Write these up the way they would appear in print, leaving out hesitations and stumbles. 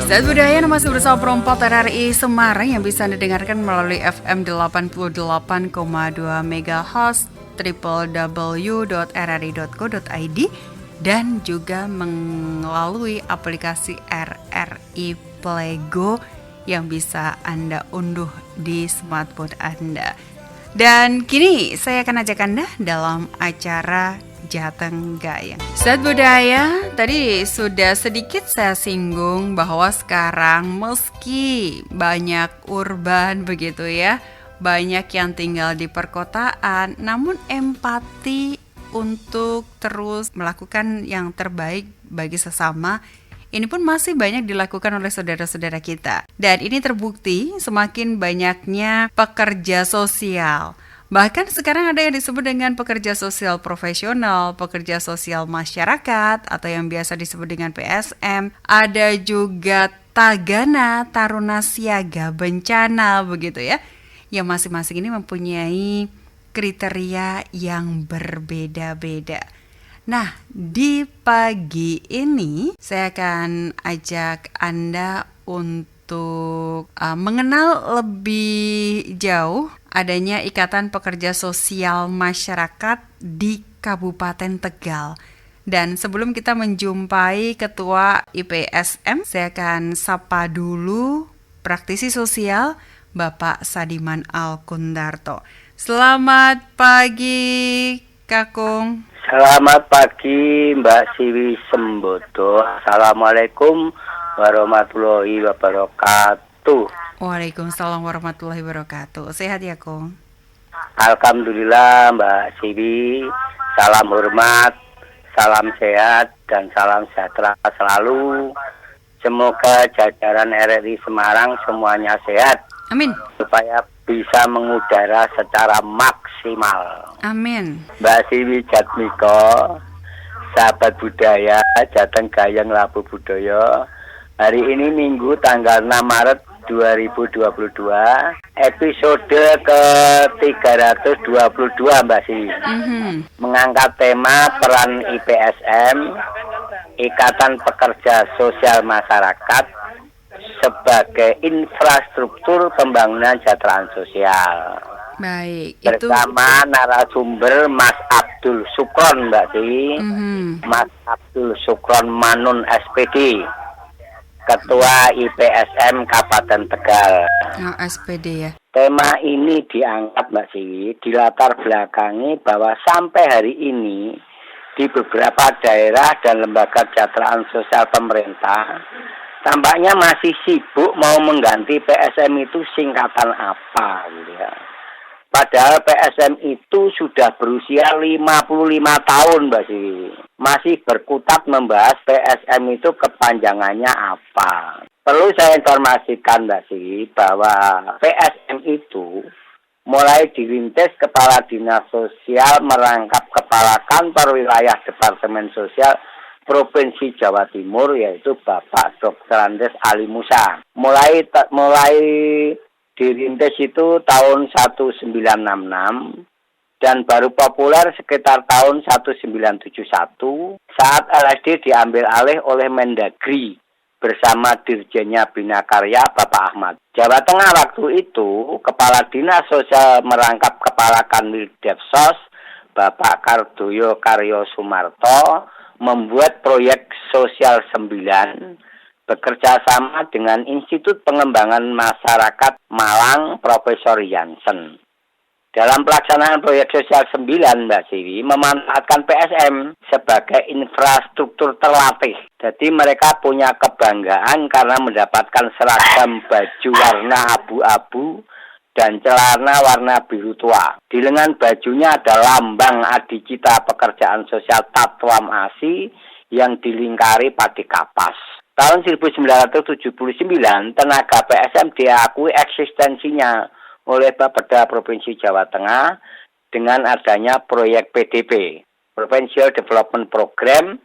Saat budaya masih bersama Perompak RRI Semarang yang bisa Anda dengarkan melalui FM 88,2 MHz www.rri.co.id dan juga melalui aplikasi RRI Playgo yang bisa Anda unduh di smartphone Anda. Dan kini saya akan ajak Anda dalam acara Jateng Gayeng. Saat budaya, tadi sudah sedikit saya singgung bahwa sekarang meski banyak urban begitu ya, banyak yang tinggal di perkotaan, namun empati untuk terus melakukan yang terbaik bagi sesama ini pun masih banyak dilakukan oleh saudara-saudara kita. Dan ini terbukti semakin banyaknya pekerja sosial. Bahkan sekarang ada yang disebut dengan pekerja sosial profesional, pekerja sosial masyarakat, atau yang biasa disebut dengan PSM. Ada juga Tagana, Taruna Siaga, Bencana, begitu ya. Yang masing-masing ini mempunyai kriteria yang berbeda-beda. Nah, di pagi ini saya akan ajak Anda untuk mengenal lebih jauh adanya Ikatan Pekerja Sosial Masyarakat di Kabupaten Tegal. Dan sebelum kita menjumpai Ketua IPSM, saya akan sapa dulu praktisi sosial Bapak Sadiman Alkundarto. Selamat pagi, Kakung. Selamat pagi Mbak Siwi Sembodo. Assalamualaikum warahmatullahi wabarakatuh. Waalaikumsalam warahmatullahi wabarakatuh. Sehat ya, Kong? Alhamdulillah Mbak Siwi. Salam hormat, salam sehat, dan salam sejahtera selalu. Semoga jajaran RRI Semarang semuanya sehat. Amin. Supaya bisa mengudara secara maksimal. Amin. Mbak Siwi Jatmiko, sahabat budaya, Jateng Gayeng Labu Budaya. Hari ini Minggu tanggal 6 Maret 2022, episode ke-322 Mbak Siwi. Mengangkat tema peran IPSM, Ikatan Pekerja Sosial Masyarakat, sebagai infrastruktur pembangunan kesejahteraan sosial. Baik, bersama narasumber Mas Abdul Sukron, Mbak Siwi. Mas Abdul Sukron Manun SPD, Ketua IPSM Kabupaten Tegal. Oh, SPD ya. Tema ini diangkat Mbak Siwi di latar belakangi bahwa sampai hari ini di beberapa daerah dan lembaga kesejahteraan sosial pemerintah tampaknya masih sibuk mau mengganti PSM itu singkatan apa gitu ya. Padahal PSM itu sudah berusia 55 tahun Mbak Siwi. Masih berkutat membahas PSM itu kepanjangannya apa. Perlu saya informasikan Mbak Siwi bahwa PSM itu mulai dirintis Kepala Dinas Sosial merangkap Kepala Kantor Wilayah Departemen Sosial Provinsi Jawa Timur, yaitu Bapak Dr. Andes Ali Musa. Mulai dirintis itu tahun 1966 dan baru populer sekitar tahun 1971 saat LSD diambil alih oleh Mendagri bersama Dirjennya Bina Karya Bapak Ahmad. Jawa Tengah waktu itu Kepala Dinas Sosial merangkap Kepala Kanwil Depsos Bapak Kardoyo Karyo Sumarto membuat proyek Sosial 9 bekerja sama dengan Institut Pengembangan Masyarakat Malang Profesor Jansen. Dalam pelaksanaan proyek Sosial 9 Mbak Siwi memanfaatkan PSM sebagai infrastruktur terlatih. Jadi mereka punya kebanggaan karena mendapatkan seragam baju warna abu-abu dan celana warna biru tua. Di lengan bajunya ada lambang Adicita Pekerjaan Sosial Tatwam ASI yang dilingkari padi kapas. Tahun 1979, tenaga PSM diakui eksistensinya oleh Bapeda Provinsi Jawa Tengah dengan adanya proyek PDP, Provincial Development Program.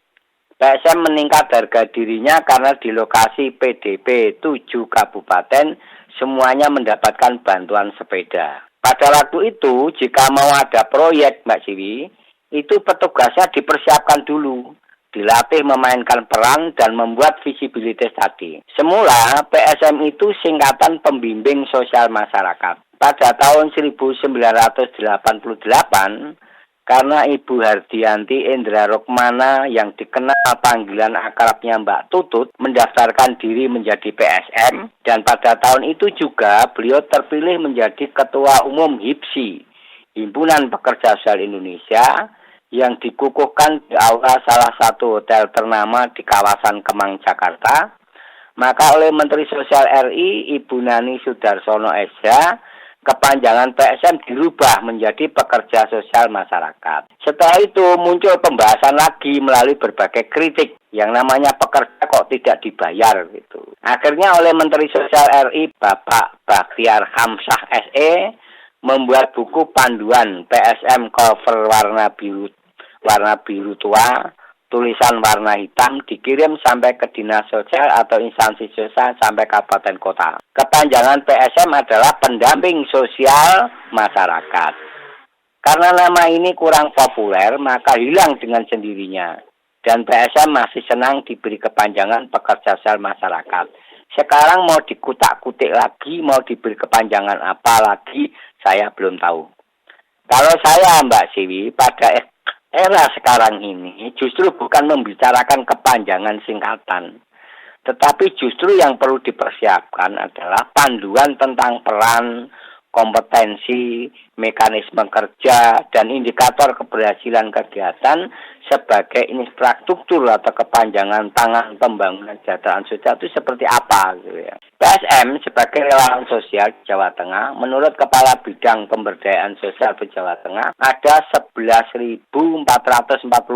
PSM meningkat harga dirinya karena di lokasi PDP 7 kabupaten semuanya mendapatkan bantuan sepeda. Pada waktu itu, jika mau ada proyek, Mbak Siwi, itu petugasnya dipersiapkan dulu. dilatih memainkan peran dan membuat visibilitas tadi. Semula PSM itu singkatan Pembimbing Sosial Masyarakat. Pada tahun 1988, karena Ibu Hardianti Indra Rukmana yang dikenal panggilan akrabnya Mbak Tutut mendaftarkan diri menjadi PSM, dan pada tahun itu juga beliau terpilih menjadi Ketua Umum HIPSI, Himpunan Pekerja Sosial Indonesia, yang dikukuhkan di aula salah satu hotel ternama di kawasan Kemang, Jakarta. Maka oleh Menteri Sosial RI, Ibu Nani Sudarsono SH, kepanjangan PSM dirubah menjadi Pekerja Sosial Masyarakat. Setelah itu muncul pembahasan lagi melalui berbagai kritik, yang namanya pekerja kok tidak dibayar gitu. Akhirnya oleh Menteri Sosial RI, Bapak Bakhtiar Hamzah SE, membuat buku panduan PSM cover warna biru tua, tulisan warna hitam, dikirim sampai ke dinas sosial atau instansi sosial sampai kabupaten kota. Kepanjangan PSM adalah Pendamping Sosial Masyarakat. Karena nama ini kurang populer, maka hilang dengan sendirinya. Dan PSM masih senang diberi kepanjangan Pekerja Sosial Masyarakat. Sekarang mau dikutak-kutik lagi, mau diberi kepanjangan apa lagi, saya belum tahu. Kalau saya, Mbak Siwi, pada era sekarang ini justru bukan membicarakan kepanjangan singkatan, tetapi justru yang perlu dipersiapkan adalah panduan tentang peran, kompetensi, mekanisme kerja, dan indikator keberhasilan kegiatan sebagai infrastruktur atau kepanjangan tangan pembangunan kesejahteraan sosial itu seperti apa gitu ya. PSM sebagai relawan sosial di Jawa Tengah, menurut Kepala Bidang Pemberdayaan Sosial di Jawa Tengah, ada 11.440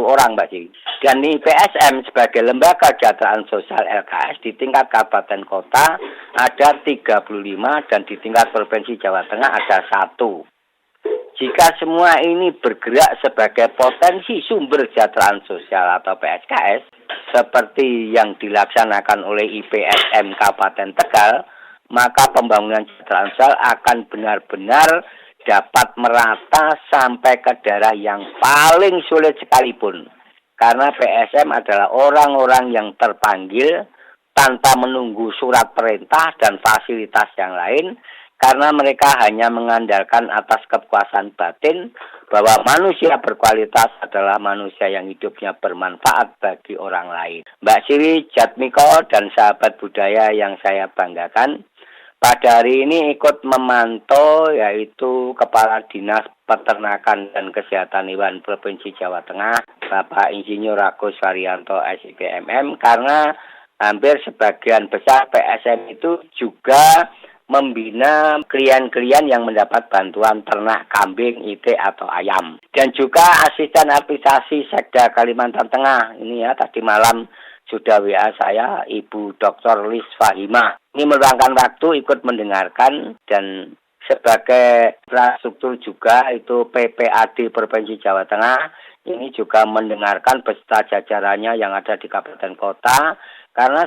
orang, Mbak Ci. Dan di PSM sebagai lembaga kesejahteraan sosial LKS di tingkat kabupaten kota ada 35 dan di tingkat provinsi Jawa Tengah ada 1. Jika semua ini bergerak sebagai potensi sumber kesejahteraan sosial atau PSKS, seperti yang dilaksanakan oleh IPSM Kabupaten Tegal, maka pembangunan kesejahteraan sosial akan benar-benar dapat merata sampai ke daerah yang paling sulit sekalipun. Karena PSM adalah orang-orang yang terpanggil tanpa menunggu surat perintah dan fasilitas yang lain, karena mereka hanya mengandalkan atas kepuasan batin bahwa manusia berkualitas adalah manusia yang hidupnya bermanfaat bagi orang lain. Mbak Siri Jatmiko dan sahabat budaya yang saya banggakan, pada hari ini ikut memantau yaitu Kepala Dinas Peternakan dan Kesehatan Hewan Provinsi Jawa Tengah, Bapak Insinyur Agus Waryanto SIPMM, karena hampir sebagian besar PSM itu juga membina klien-klien yang mendapat bantuan ternak kambing, itik atau ayam. Dan juga asisten administrasi Sekda Kalimantan Tengah. Ini ya, tadi malam sudah WA saya, Ibu Dr. Lis Fahimah. Ini meluangkan waktu ikut mendengarkan, dan sebagai infrastruktur juga itu PPAD Provinsi Jawa Tengah ini juga mendengarkan beserta jajarannya yang ada di kabupaten kota, karena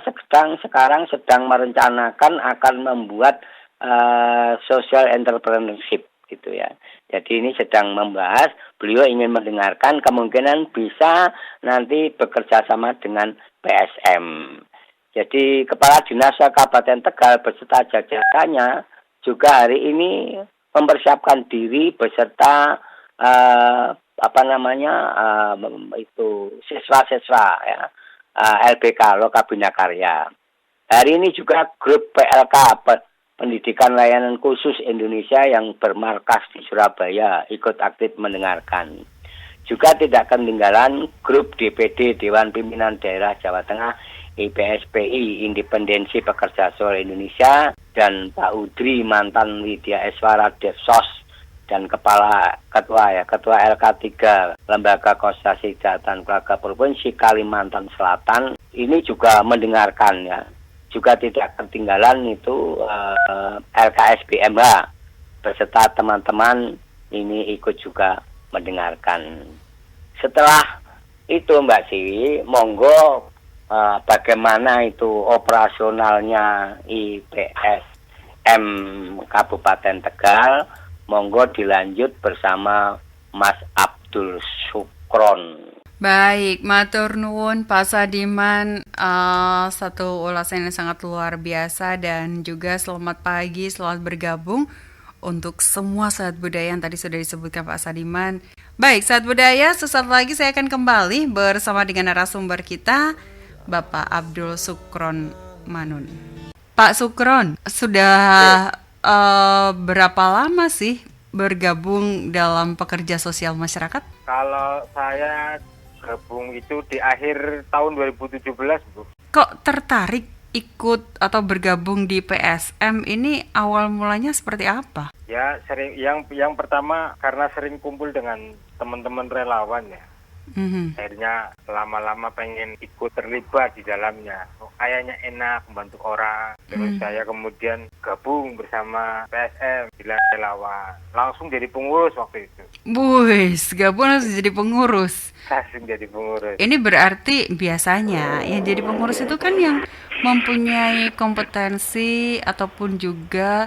sekarang sedang merencanakan akan membuat social entrepreneurship gitu ya. Jadi ini sedang membahas, beliau ingin mendengarkan, kemungkinan bisa nanti bekerja sama dengan PSM. Jadi Kepala Dinas Kabupaten Tegal beserta jajarannya juga hari ini mempersiapkan diri beserta itu siswa-siswa ya, LBK Loka Bina Karya. Hari ini juga grup PLK Pendidikan Layanan Khusus Indonesia yang bermarkas di Surabaya ikut aktif mendengarkan. Juga tidak ketinggalan grup DPD Dewan Pimpinan Daerah Jawa Tengah IPSPI Independensi Pekerja Sosial Indonesia dan Pak Udri mantan Widya Eswara Devsos dan Ketua LK3 Lembaga Konsultasi Kesehatan Keluarga Provinsi Kalimantan Selatan ini juga mendengarkan ya. Juga tidak ketinggalan itu LKSBMH beserta teman-teman ini ikut juga mendengarkan. Setelah itu Mbak Siwi, monggo bagaimana itu operasionalnya IPSM Kabupaten Tegal, monggo dilanjut bersama Mas Abdul Sukron. Baik, matur nuwun Pak Sadiman, satu ulasan yang sangat luar biasa dan juga selamat pagi, selamat bergabung untuk semua sahabat budaya yang tadi sudah disebutkan Pak Sadiman. Baik, sahabat budaya, sesaat lagi saya akan kembali bersama dengan narasumber kita, Bapak Abdul Sukron Manun. Pak Sukron, sudah berapa lama sih bergabung dalam pekerja sosial masyarakat? Kalau saya gabung itu di akhir tahun 2017, Bu. Kok tertarik ikut atau bergabung di PSM ini awal mulanya seperti apa? Ya, sering yang pertama karena sering kumpul dengan teman-teman relawan ya. Mhm. Akhirnya lama-lama pengen ikut terlibat di dalamnya. Oh, kayaknya enak membantu orang. Terus saya kemudian gabung bersama PSM di relawan. Langsung jadi pengurus waktu itu. Buis, gabung harus jadi pengurus. Langsung jadi pengurus. Ini berarti biasanya yang jadi pengurus itu kan yang mempunyai kompetensi ataupun juga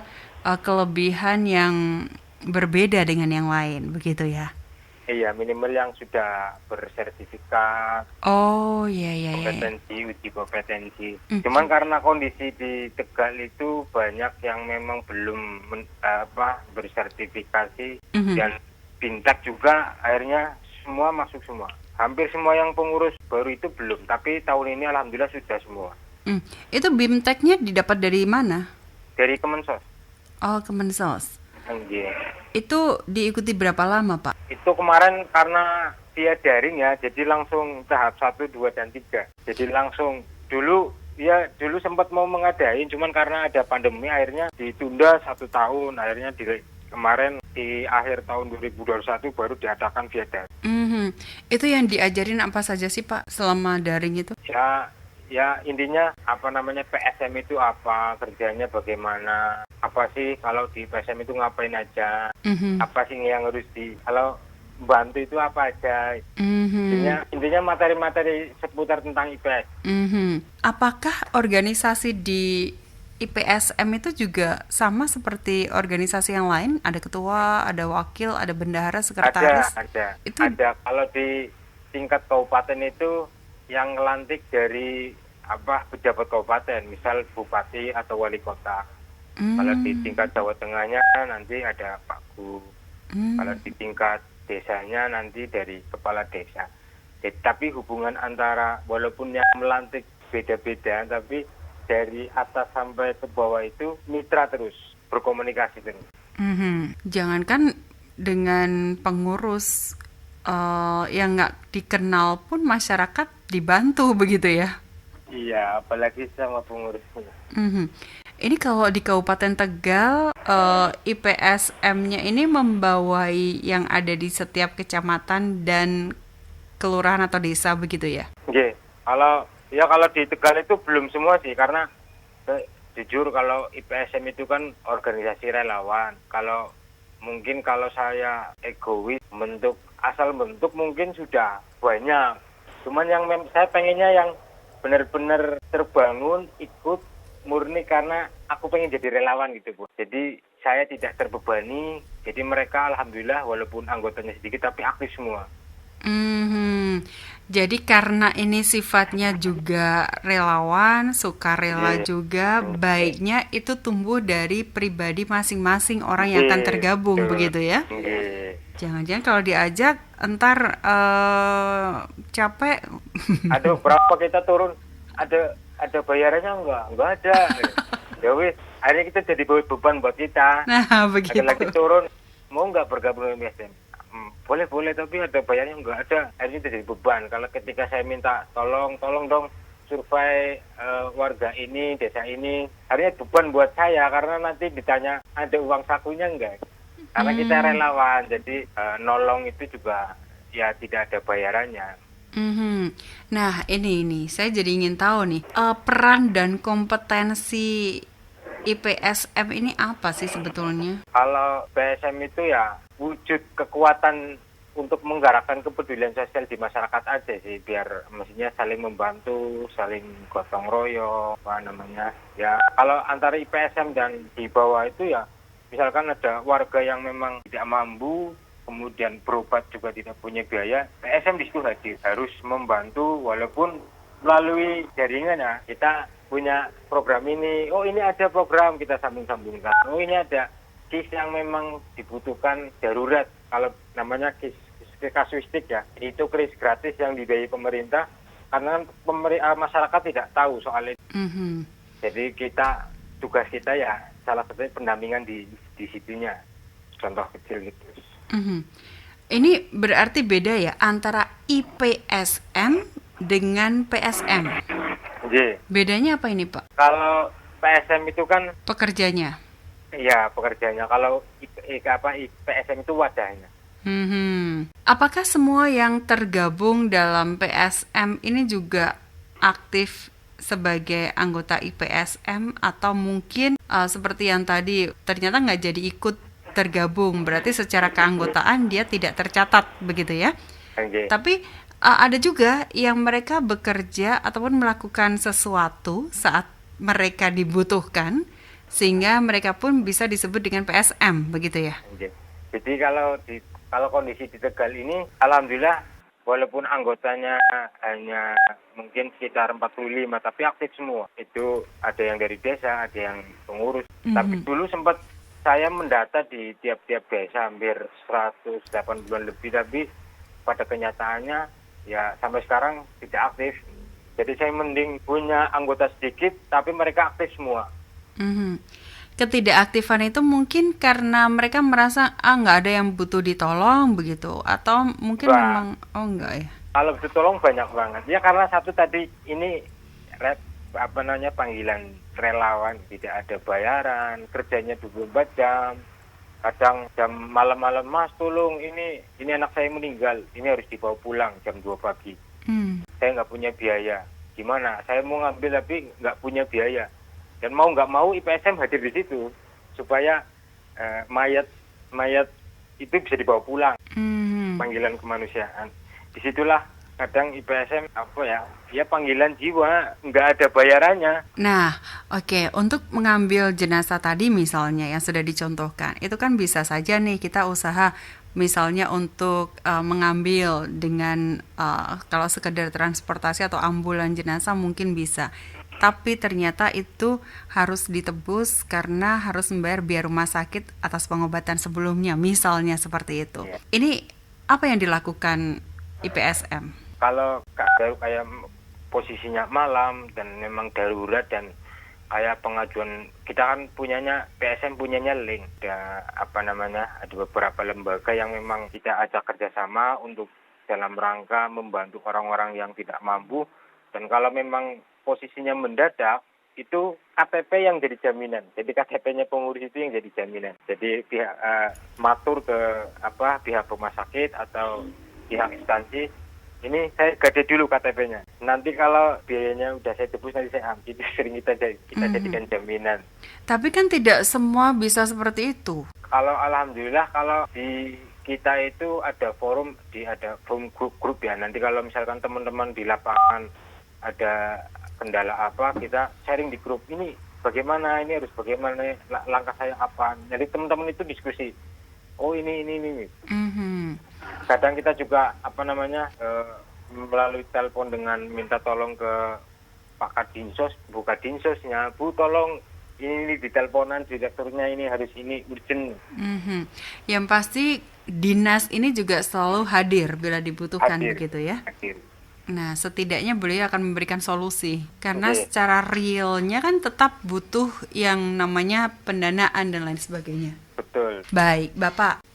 kelebihan yang berbeda dengan yang lain, begitu ya? Iya, minimal yang sudah bersertifikat, Oh, iya, iya, iya. kompetensi, uji kompetensi. Cuman karena kondisi di Tegal itu banyak yang memang belum bersertifikasi dan Bintak juga akhirnya semua masuk semua. Hampir semua yang pengurus baru itu belum, tapi tahun ini alhamdulillah sudah semua. Itu BIMTEK-nya didapat dari mana? Dari Kemensos. Oh, Kemensos. Iya. Itu diikuti berapa lama, Pak? Itu kemarin karena dia daring ya, jadi langsung tahap 1, 2, dan 3. Jadi langsung dulu sempat mau mengadain, cuman karena ada pandemi akhirnya ditunda 1 tahun. Akhirnya kemarin di akhir tahun 2021 baru diadakan via daring. Itu yang diajarin apa saja sih, Pak, selama daring itu? Ya intinya PSM itu apa, kerjanya bagaimana, apa sih kalau di PSM itu ngapain aja, apa sih yang harus kalau bantu itu apa aja. Intinya materi-materi seputar tentang IPS. Apakah organisasi di IPSM itu juga sama seperti organisasi yang lain? Ada ketua, ada wakil, ada bendahara, sekretaris? Ada. Itu Ada. Kalau di tingkat kabupaten itu yang ngelantik dari pejabat kabupaten, misal bupati atau wali kota. Kalau di tingkat Jawa Tengahnya nanti ada Pak Gu. Kalau di tingkat desanya nanti dari kepala desa. Jadi, tapi hubungan antara walaupun yang melantik beda-beda, tapi dari atas sampai ke bawah itu mitra terus, berkomunikasi terus. Jangankan dengan pengurus yang nggak dikenal pun masyarakat dibantu begitu ya? Iya, apalagi sama pengurusnya. Ini kalau di Kabupaten Tegal, IPSM-nya ini membawai yang ada di setiap kecamatan dan kelurahan atau desa begitu ya? Oke, kalau di Tegal itu belum semua sih, karena jujur kalau IPSM itu kan organisasi relawan. Kalau saya egois, asal bentuk mungkin sudah banyak. Cuman yang saya pengennya yang benar-benar terbangun, ikut murni karena aku pengen jadi relawan gitu, Bu. Jadi saya tidak terbebani, jadi mereka alhamdulillah walaupun anggotanya sedikit tapi aktif semua. Jadi karena ini sifatnya juga relawan, sukarela juga, baiknya itu tumbuh dari pribadi masing-masing orang yang akan tergabung, begitu ya? Jangan-jangan kalau diajak entar capek. Aduh, berapa kita turun? Ada bayarannya enggak ada. Ya wis, akhirnya kita jadi beban buat kita. Nah, begitu. Ada lagi turun, mau enggak bergabung dengan PSM? Boleh, tapi ada bayarnya enggak ada. Akhirnya jadi beban. Kalau ketika saya minta tolong dong survei warga ini, desa ini, akhirnya beban buat saya karena nanti ditanya ada uang sakunya enggak? Karena kita relawan, jadi nolong itu juga ya tidak ada bayarannya. Nah, ini saya jadi ingin tahu nih, peran dan kompetensi IPSM ini apa sih sebetulnya? Kalau PSM itu ya wujud kekuatan untuk menggerakkan kepedulian sosial di masyarakat aja sih, biar maksudnya saling membantu, saling gotong royong, ya kalau antara IPSM dan di bawah itu ya misalkan ada warga yang memang tidak mampu, kemudian berobat juga tidak punya biaya, PSM di situ hadir, harus membantu walaupun melalui jaringan ya. Kita punya program ini, oh ini ada program, kita sambung-sambungkan. Oh ini ada case yang memang dibutuhkan darurat, kalau namanya case kasuistik ya, itu kris gratis yang dibiayai pemerintah, karena masyarakat tidak tahu soal itu. Jadi tugas kita ya salah satunya pendampingan di situnya, contoh kecil gitu. Ini berarti beda ya antara IPSM dengan PSM. Bedanya apa ini Pak? Kalau PSM itu kan pekerjanya. Iya, pekerjanya. Kalau PSM itu wadahnya. Apakah semua yang tergabung dalam PSM ini juga aktif sebagai anggota IPSM, atau mungkin seperti yang tadi ternyata nggak jadi ikut tergabung, berarti secara keanggotaan dia tidak tercatat begitu ya? Tapi ada juga yang mereka bekerja ataupun melakukan sesuatu saat mereka dibutuhkan, sehingga mereka pun bisa disebut dengan PSM begitu ya? Jadi kalau kondisi di Tegal ini, alhamdulillah walaupun anggotanya hanya mungkin sekitar 45, tapi aktif semua. Itu ada yang dari desa, ada yang pengurus. Tapi dulu sempat saya mendata di tiap-tiap desa hampir 180-an lebih, tapi pada kenyataannya ya sampai sekarang tidak aktif. Jadi saya mending punya anggota sedikit, tapi mereka aktif semua. Ketidakaktifan itu mungkin karena mereka merasa nggak ada yang butuh ditolong begitu, atau mungkin memang enggak ya? Kalau butuh tolong banyak banget ya, karena satu tadi ini panggilan relawan, tidak ada bayaran, kerjanya 24 jam, kadang jam malam-malam, Mas tolong ini anak saya meninggal, ini harus dibawa pulang jam 2 pagi. Saya nggak punya biaya, gimana? Saya mau ngambil tapi nggak punya biaya. Dan mau nggak mau IPSM hadir di situ supaya mayat itu bisa dibawa pulang. Panggilan kemanusiaan. Disitulah kadang IPSM ya panggilan jiwa, nggak ada bayarannya. Nah, oke. Untuk mengambil jenazah tadi misalnya yang sudah dicontohkan, itu kan bisa saja nih kita usaha misalnya untuk mengambil dengan kalau sekedar transportasi atau ambulan jenazah mungkin bisa. Tapi ternyata itu harus ditebus karena harus membayar biaya rumah sakit atas pengobatan sebelumnya, misalnya seperti itu. Ini apa yang dilakukan IPSM? Kalau kayak posisinya malam dan memang darurat, dan kayak pengajuan, kita kan PSM punyanya link, ada beberapa lembaga yang memang kita ajak kerjasama untuk dalam rangka membantu orang-orang yang tidak mampu. Dan kalau memang posisinya mendadak, itu KTP yang jadi jaminan. Jadi KTP-nya pengurus itu yang jadi jaminan. Jadi pihak matur ke pihak rumah sakit atau pihak instansi, ini saya gade dulu KTP-nya. Nanti kalau biayanya udah saya tebus, nanti saya ambil. Itu sering kita jadikan jaminan. Tapi kan tidak semua bisa seperti itu. Kalau alhamdulillah, kalau di kita itu ada forum grup ya. Nanti kalau misalkan teman-teman di lapangan ada kendala apa, kita sharing di grup, ini bagaimana, ini harus bagaimana, langkah saya apa. Jadi teman-teman itu diskusi, oh ini. Kadang kita juga melalui telepon dengan minta tolong ke Pak Kadinsos, Bu Kadinsosnya, Bu tolong ini di teleponan direkturnya ini harus ini urgent. Yang pasti dinas ini juga selalu hadir bila dibutuhkan begitu ya. Hadir. Nah, setidaknya beliau akan memberikan solusi. Karena secara realnya kan tetap butuh yang namanya pendanaan dan lain sebagainya. Betul. Baik, Bapak.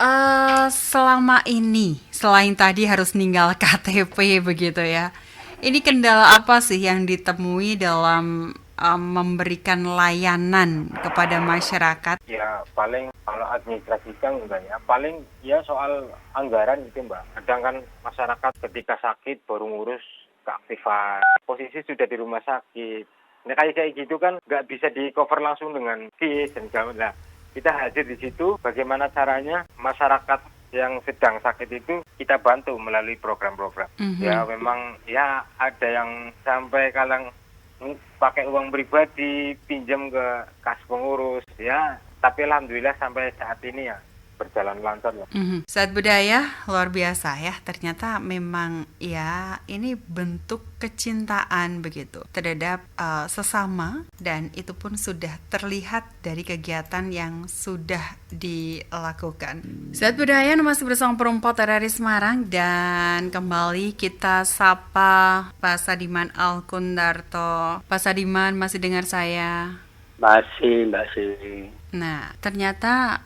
Selama ini, selain tadi harus ninggal KTP begitu ya, ini kendala apa sih yang ditemui dalam memberikan layanan kepada masyarakat? Ya, paling kalau administrasi kan enggak ya. Paling ya soal anggaran gitu, Mbak. Kadang kan masyarakat ketika sakit baru ngurus keaktifan. Posisi sudah di rumah sakit. Nah, kayak gitu kan nggak bisa di-cover langsung dengan KIS dan segala. Kita hadir di situ, bagaimana caranya masyarakat yang sedang sakit itu kita bantu melalui program-program. Ya, memang ya ada yang sampai kadang pakai uang pribadi, pinjam ke kas pengurus ya, tapi alhamdulillah sampai saat ini ya berjalan lancar lah. Saat budaya luar biasa ya, ternyata memang ya ini bentuk kecintaan begitu terhadap sesama, dan itu pun sudah terlihat dari kegiatan yang sudah dilakukan. Saat budaya masih bersama Perempat dari Semarang, dan kembali kita sapa Pak Sadiman Alkundarto. Pak Sadiman, masih dengar saya? Masih, Mbak Sri. Nah, ternyata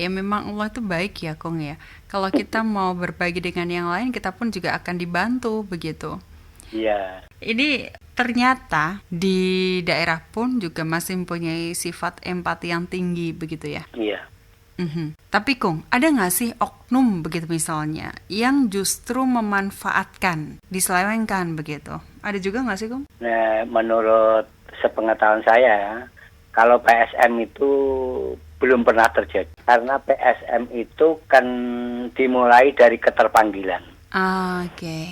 memang Allah itu baik ya, Kong ya. Kalau kita mau berbagi dengan yang lain, kita pun juga akan dibantu begitu. Iya. Ini ternyata di daerah pun juga masih mempunyai sifat empati yang tinggi begitu ya. Iya. Tapi Kong, ada nggak sih oknum begitu misalnya yang justru memanfaatkan, diselewengkan begitu? Ada juga nggak sih, Kong? Nah, menurut sepengetahuan saya, kalau PSM itu belum pernah terjadi. Karena PSM itu kan dimulai dari keterpanggilan. Oke.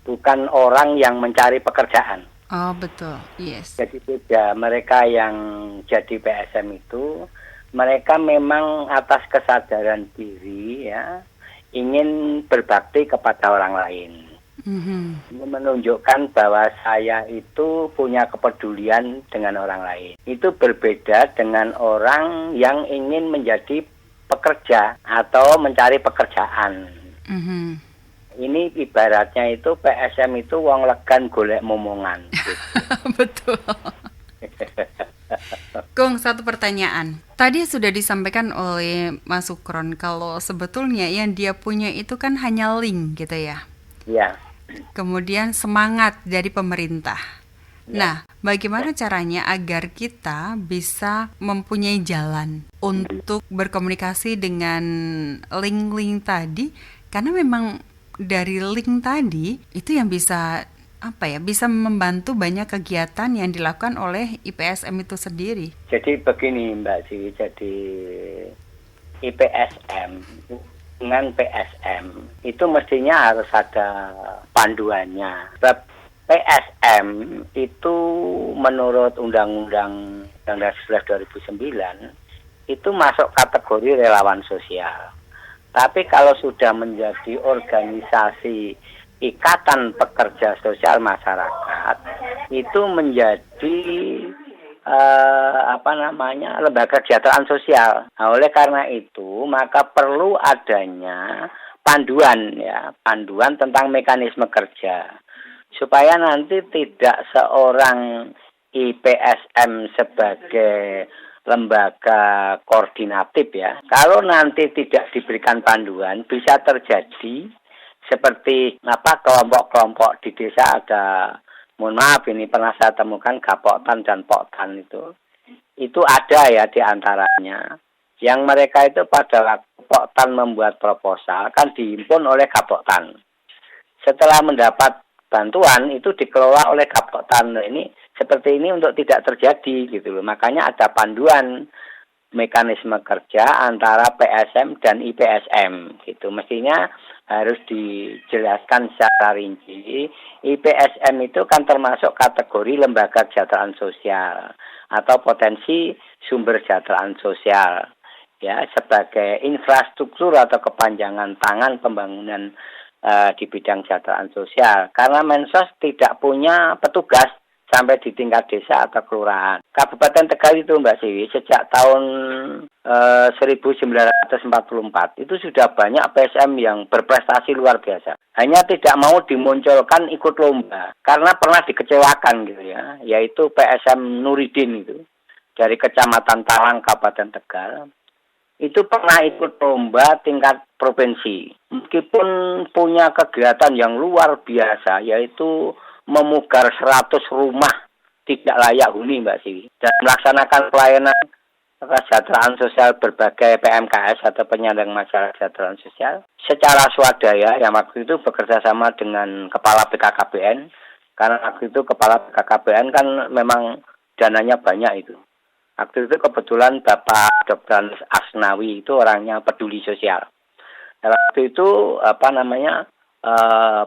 Bukan orang yang mencari pekerjaan. Oh, betul. Yes. Jadi tidak, mereka yang jadi PSM itu, mereka memang atas kesadaran diri ya, ingin berbakti kepada orang lain. Ini menunjukkan bahwa saya itu punya kepedulian dengan orang lain. Itu berbeda dengan orang yang ingin menjadi pekerja atau mencari pekerjaan. Ini ibaratnya itu PSM itu wong legan golek momongan. Betul. Kong, satu pertanyaan. Tadi sudah disampaikan oleh Mas Sukron kalau sebetulnya yang dia punya itu kan hanya link gitu ya. Iya. Kemudian semangat dari pemerintah. Nah, bagaimana caranya agar kita bisa mempunyai jalan untuk berkomunikasi dengan link-link tadi? Karena memang dari link tadi itu yang bisa bisa membantu banyak kegiatan yang dilakukan oleh IPSM itu sendiri. Jadi begini Mbak Sri, jadi IPSM dengan PSM itu mestinya harus ada panduannya. Sebab PSM itu menurut Undang-Undang 11 2009 itu masuk kategori relawan sosial. Tapi kalau sudah menjadi organisasi Ikatan Pekerja Sosial Masyarakat itu menjadi lembaga kesejahteraan sosial. Nah, oleh karena itu maka perlu adanya panduan tentang mekanisme kerja supaya nanti tidak seorang IPSM sebagai lembaga koordinatif ya. Kalau nanti tidak diberikan panduan bisa terjadi seperti kelompok-kelompok di desa ada, mohon maaf ini pernah saya temukan Gapoktan dan Poktan itu ada ya di antaranya. Yang mereka itu pada waktu Poktan membuat proposal kan dihimpun oleh Gapoktan. Setelah mendapat bantuan itu dikelola oleh Gapoktan. Ini seperti ini untuk tidak terjadi gitu loh. Makanya ada panduan mekanisme kerja antara PSM dan IPSM gitu. Mestinya harus dijelaskan secara rinci. IPSM itu kan termasuk kategori lembaga kesejahteraan sosial atau potensi sumber kesejahteraan sosial ya, sebagai infrastruktur atau kepanjangan tangan pembangunan di bidang kesejahteraan sosial. Karena Mensos tidak punya petugas sampai di tingkat desa atau kelurahan. Kabupaten Tegal itu Mbak Siwi sejak tahun 1944 itu sudah banyak PSM yang berprestasi luar biasa. Hanya tidak mau dimunculkan ikut lomba karena pernah dikecewakan gitu ya, yaitu PSM Nuridin itu dari Kecamatan Talang Kabupaten Tegal. Itu pernah ikut lomba tingkat provinsi. Meskipun punya kegiatan yang luar biasa yaitu memugar 100 rumah tidak layak huni Mbak Siwi dan melaksanakan pelayanan kesejahteraan sosial berbagai PMKS atau penyandang masalah kesejahteraan sosial secara swadaya yang waktu itu bekerja sama dengan Kepala BKKBN karena waktu itu Kepala BKKBN kan memang dananya banyak itu. Waktu itu kebetulan Bapak Dr. Asnawi itu orangnya peduli sosial. Dan waktu itu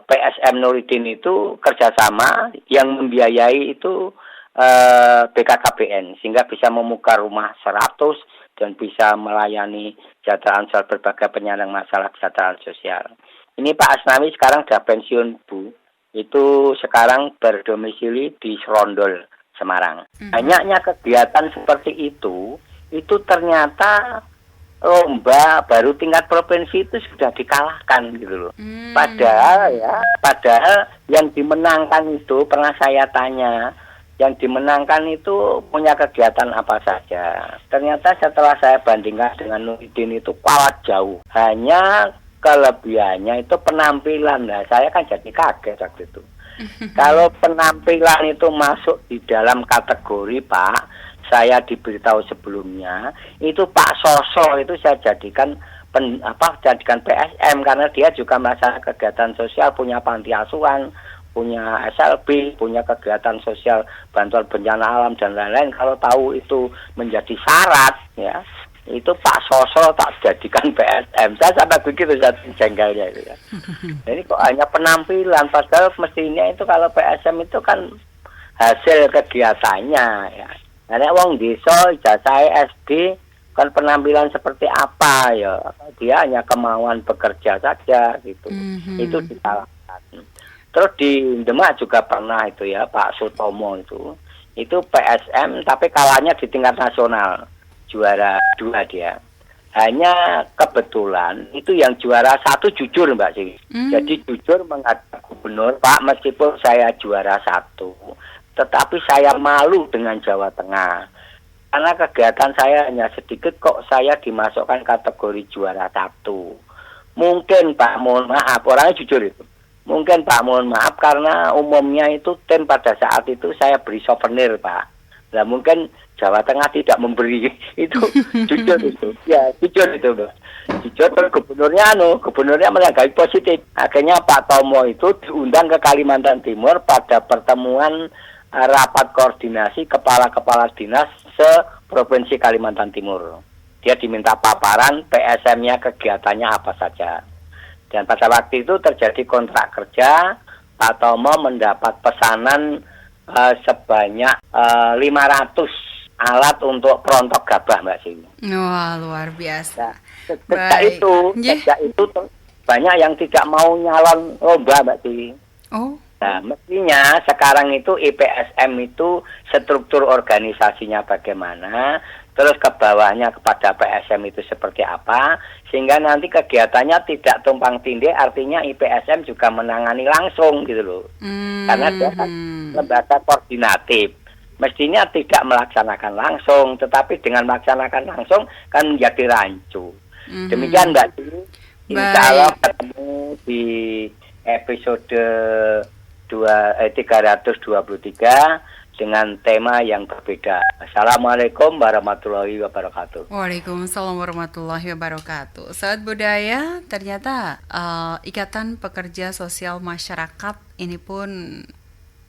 PSM Nuridin itu kerjasama yang membiayai itu BKKBN sehingga bisa membuka rumah 100 dan bisa melayani kesejahteraan sosial berbagai penyandang masalah kesejahteraan sosial. Ini Pak Asnawi sekarang sudah pensiun Bu, itu sekarang berdomisili di Serondol, Semarang. Banyaknya kegiatan seperti itu ternyata lomba baru tingkat provinsi itu sudah dikalahkan gitu loh. Padahal yang dimenangkan itu pernah saya tanya, yang dimenangkan itu punya kegiatan apa saja. Ternyata setelah saya bandingkan dengan Nuridin itu kalah jauh. Hanya kelebihannya itu penampilan. Nah, saya kan jadi kaget waktu itu. Kalau penampilan itu masuk di dalam kategori Pak, saya diberitahu sebelumnya, itu Pak Soso itu saya jadikan jadikan PSM karena dia juga melaksanakan kegiatan sosial, punya panti asuhan, punya SLB, punya kegiatan sosial, bantuan bencana alam dan lain-lain. Kalau tahu itu menjadi syarat, ya, itu Pak Soso tak jadikan PSM. Saya sampai begitu saat jengkelnya itu ya. Jadi kok hanya penampilan, padahal mestinya itu kalau PSM itu kan hasil kegiatannya ya. Karena wong desa ijazah SD kan penampilan seperti apa ya, dia hanya kemauan bekerja saja gitu. Itu disalahkan. Terus di Demak juga pernah itu ya Pak Sutomo itu PSM tapi kalahnya di tingkat nasional, juara 2 dia. Hanya kebetulan itu yang juara 1 jujur Mbak sih. Jadi jujur menghadap gubernur, Pak, meskipun saya juara 1, tetapi saya malu dengan Jawa Tengah. Karena kegiatan saya hanya sedikit kok saya dimasukkan kategori juara 1. Mungkin Pak, mohon maaf, orangnya jujur itu. Mungkin Pak, mohon maaf karena umumnya itu tim pada saat itu saya beri souvenir Pak. Nah mungkin Jawa Tengah tidak memberi itu jujur itu. Ya jujur itu Mbak. Jujur gubernurnya menanggapi positif. Akhirnya Pak Tomo itu diundang ke Kalimantan Timur pada pertemuan rapat koordinasi kepala-kepala dinas se-Provinsi Kalimantan Timur. Dia diminta paparan PSM-nya kegiatannya apa saja. Dan pada waktu itu terjadi kontrak kerja, Pak Tomo mendapat pesanan sebanyak 500 alat untuk perontok gabah Mbak Sini. Wah, luar biasa. Sejak itu banyak yang tidak mau nyalon lomba Mbak Sini. Oh. Nah, mestinya sekarang itu IPSM itu struktur organisasinya bagaimana, terus ke bawahnya kepada PSM itu seperti apa, sehingga nanti kegiatannya tidak tumpang tindih, artinya IPSM juga menangani langsung gitu loh. Karena dia kan lembaga koordinatif. Mestinya tidak melaksanakan langsung, tetapi dengan melaksanakan langsung kan menjadi rancu. Demikian Mbak Dini, insya Allah ketemu di episode 323 dengan tema yang berbeda. Assalamualaikum warahmatullahi wabarakatuh. Waalaikumsalam warahmatullahi wabarakatuh. Sahabat budaya, ternyata Ikatan Pekerja Sosial Masyarakat ini pun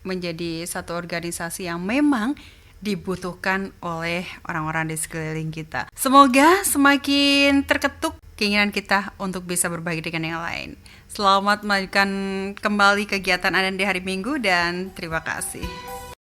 menjadi satu organisasi yang memang dibutuhkan oleh orang-orang di sekeliling kita. Semoga semakin terketuk keinginan kita untuk bisa berbagi dengan yang lain. Selamat melanjutkan kembali kegiatan Anda di hari Minggu dan terima kasih.